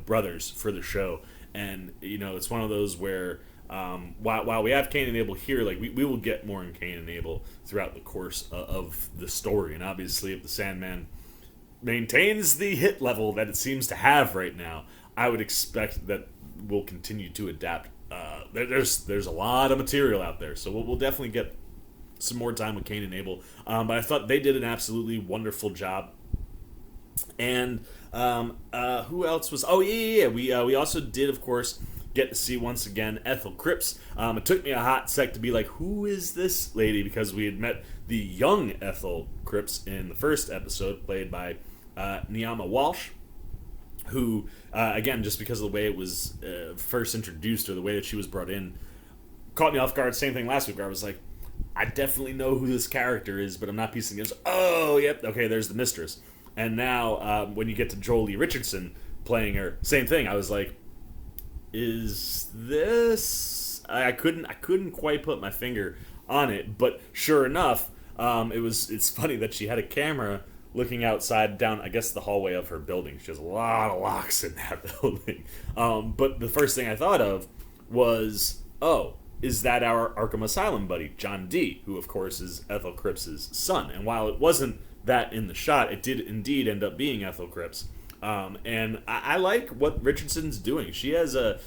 [SPEAKER 1] brothers for the show. And it's one of those where while we have Cain and Abel here, like we will get more in Cain and Abel throughout the course of the story. And obviously, if the Sandman maintains the hit level that it seems to have right now, I would expect that we'll continue to adapt. There's a lot of material out there, so we'll definitely get some more time with Cain and Abel. But I thought they did an absolutely wonderful job And who else was? Oh yeah. We also did, of course, get to see once again Ethel Cripps. It took me a hot sec to be like, who is this lady? Because we had met the young Ethel Cripps in the first episode, played by Niama Walsh, who, again, just because of the way it was first introduced or the way that she was brought in, caught me off guard. Same thing last week where I was like, I definitely know who this character is, but I'm not piecing it. Oh, yep, okay, there's the mistress. And now, when you get to Jolie Richardson playing her, same thing. I was like, is this? I couldn't quite put my finger on it, but sure enough, it's funny that she had a camera looking outside down, I guess, the hallway of her building. She has a lot of locks in that building. But the first thing I thought of was, oh, is that our Arkham Asylum buddy, John Dee, who, of course, is Ethel Cripps' son. And while it wasn't that in the shot, it did indeed end up being Ethel Cripps. And I like what Richardson's doing. She has a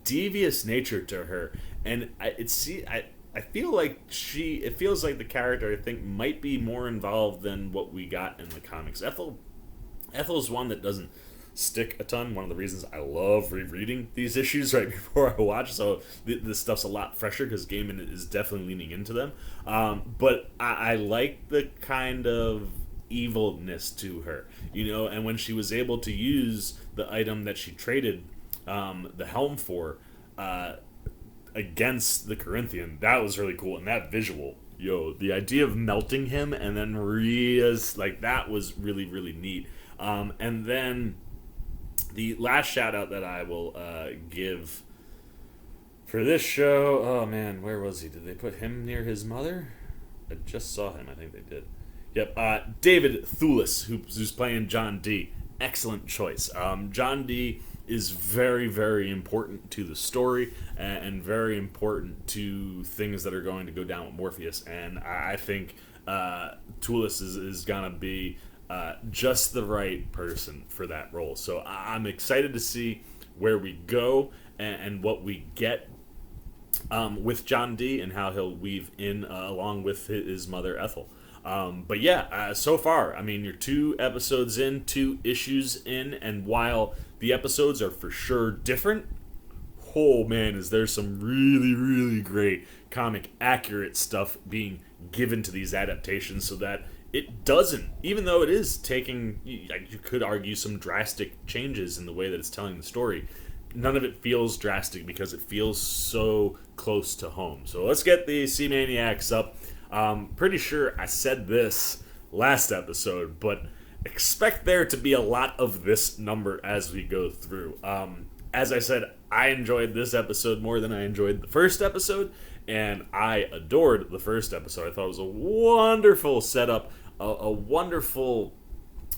[SPEAKER 1] devious nature to her. And I feel like it feels like the character, I think, might be more involved than what we got in the comics. Ethel's one that doesn't stick a ton. One of the reasons I love rereading these issues right before I watch, so this stuff's a lot fresher because Gaiman is definitely leaning into them. But I like the kind of evilness to her, and when she was able to use the item that she traded the helm for against the Corinthian, that was really cool. And that visual, the idea of melting him and then that was really, really neat. And then the last shout out that I will give for this show, oh man, where was he? Did they put him near his mother? I just saw him. I think they did. Yep, David Thewlis, who's playing John Dee. Excellent choice. John Dee is very, very important to the story and very important to things that are going to go down with Morpheus. And I think Thewlis is going to be just the right person for that role. So I'm excited to see where we go and what we get with John Dee and how he'll weave in along with his mother, Ethel. But yeah, so far, I mean, you're 2 episodes in, 2 issues in, and while the episodes are for sure different, oh man, is there some really, really great comic accurate stuff being given to these adaptations so that it doesn't, even though it is taking, you could argue, some drastic changes in the way that it's telling the story, none of it feels drastic because it feels so close to home. So let's get the C-Maniacs up. Pretty sure I said this last episode, but expect there to be a lot of this number as we go through. As I said, I enjoyed this episode more than I enjoyed the first episode, and I adored the first episode. I thought it was a wonderful setup, a wonderful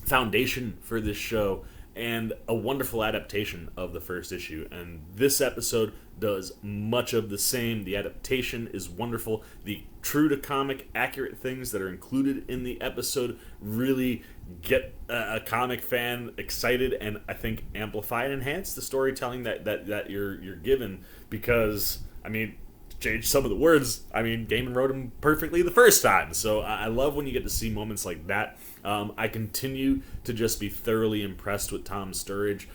[SPEAKER 1] foundation for this show, and a wonderful adaptation of the first issue. And this episode does much of the same. The adaptation is wonderful. The true to comic accurate things that are included in the episode really get a comic fan excited, and I think amplify and enhance the storytelling that you're given, because I mean, change some of the words, I mean, Gaiman wrote them perfectly the first time. So I love when you get to see moments like that. I continue to just be thoroughly impressed with Tom Sturridge.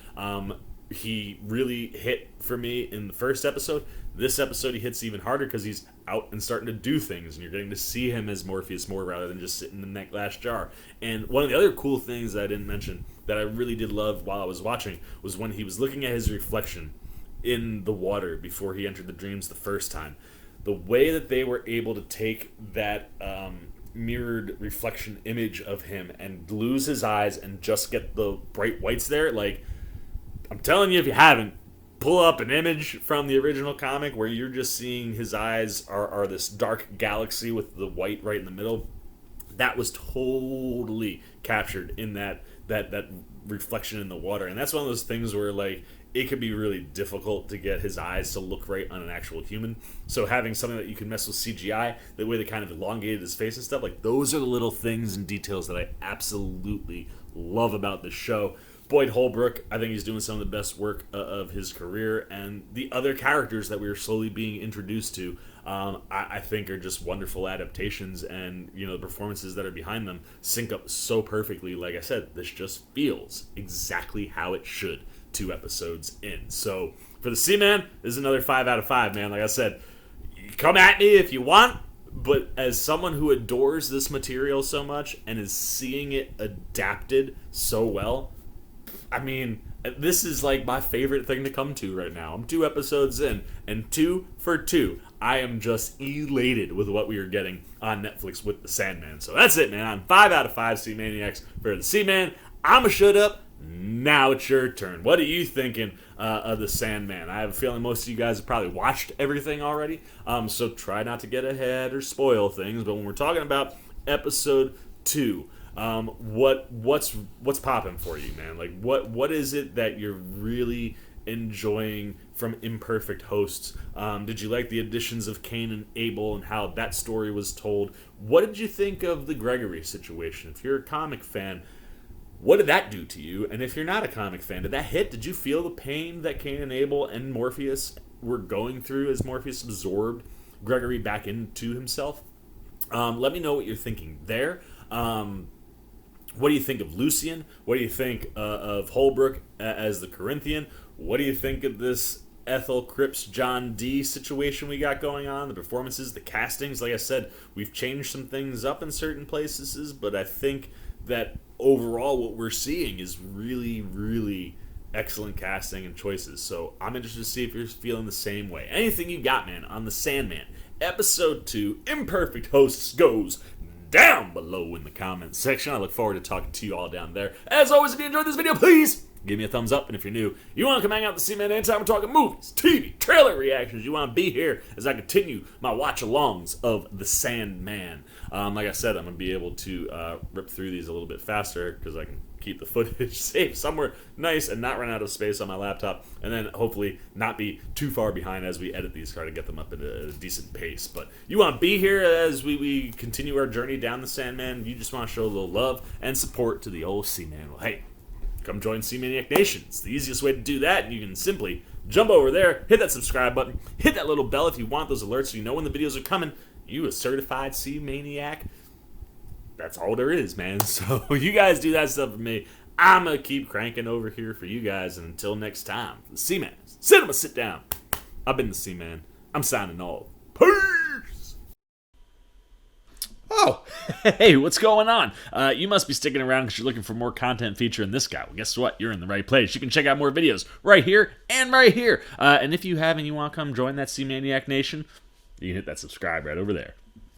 [SPEAKER 1] He really hit for me in the first episode. This episode he hits even harder because he's out and starting to do things, and you're getting to see him as Morpheus more rather than just sitting in that glass jar. And one of the other cool things that I didn't mention that I really did love while I was watching was when he was looking at his reflection in the water before he entered the dreams the first time. The way that they were able to take that mirrored reflection image of him and lose his eyes and just get the bright whites there, like, I'm telling you, if you haven't, pull up an image from the original comic where you're just seeing his eyes are this dark galaxy with the white right in the middle. That was totally captured in that reflection in the water. And that's one of those things where, like, it could be really difficult to get his eyes to look right on an actual human. So having something that you can mess with CGI, the way they kind of elongated his face and stuff, like, those are the little things and details that I absolutely love about the show. Boyd Holbrook, I think he's doing some of the best work of his career, and the other characters that we are slowly being introduced to, I think are just wonderful adaptations, and the performances that are behind them sync up so perfectly. Like I said, this just feels exactly how it should 2 episodes in. So for the Seaman, this is another 5 out of 5, man. Like I said, come at me if you want, but as someone who adores this material so much and is seeing it adapted so well, I mean, this is like my favorite thing to come to right now. I'm 2 episodes in, and 2 for 2, I am just elated with what we are getting on Netflix with the Sandman. So that's it, man. I'm 5 out of 5 Seamaniacs for the Seaman. I'm a shut up. Now it's your turn. What are you thinking of the Sandman? I have a feeling most of you guys have probably watched everything already, so try not to get ahead or spoil things. But when we're talking about episode 2, what's popping for you, man? Like what is it that you're really enjoying from Imperfect Hosts? Did you like the additions of Cain and Abel and how that story was told? What did you think of the Gregory situation? If you're a comic fan, what did that do to you? And if you're not a comic fan, did that hit? Did you feel the pain that Cain and Abel and Morpheus were going through as Morpheus absorbed Gregory back into himself? Let me know what you're thinking there. What do you think of Lucian? What do you think of Holbrook as the Corinthian? What do you think of this Ethel Cripps John D situation we got going on? The performances, the castings. Like I said, we've changed some things up in certain places, but I think that overall what we're seeing is really, really excellent casting and choices. So I'm interested to see if you're feeling the same way. Anything you got, man, on the Sandman. Episode 2, Imperfect Hosts, goes down below in the comments section. I look forward to talking to you all down there. As always, if you enjoyed this video, please give me a thumbs up. And if you're new, you want to come hang out with the Seaman anytime we're talking movies, TV, trailer reactions, you want to be here as I continue my watch-alongs of The Sandman. Like I said, I'm going to be able to rip through these a little bit faster because I can keep the footage safe somewhere nice and not run out of space on my laptop, and then hopefully not be too far behind as we edit these, try to get them up at a decent pace. But you want to be here as we continue our journey down the Sandman. You just want to show a little love and support to the old Seaman. Well, hey, come join Seamaniac Nation. It's the easiest way to do that, and you can simply jump over there, hit that subscribe button, hit that little bell if you want those alerts so you know when the videos are coming. You a certified Seamaniac. That's all there is, man. So you guys do that stuff for me. I'm going to keep cranking over here for you guys. And until next time, for the Seaman, Cinema Sit Down. I've been the Seaman. I'm signing off. Peace! Oh, hey, what's going on? You must be sticking around because you're looking for more content featuring this guy. Well, guess what? You're in the right place. You can check out more videos right here and right here. And if you have and you want to come join that Seamaniac Nation, you can hit that subscribe right over there.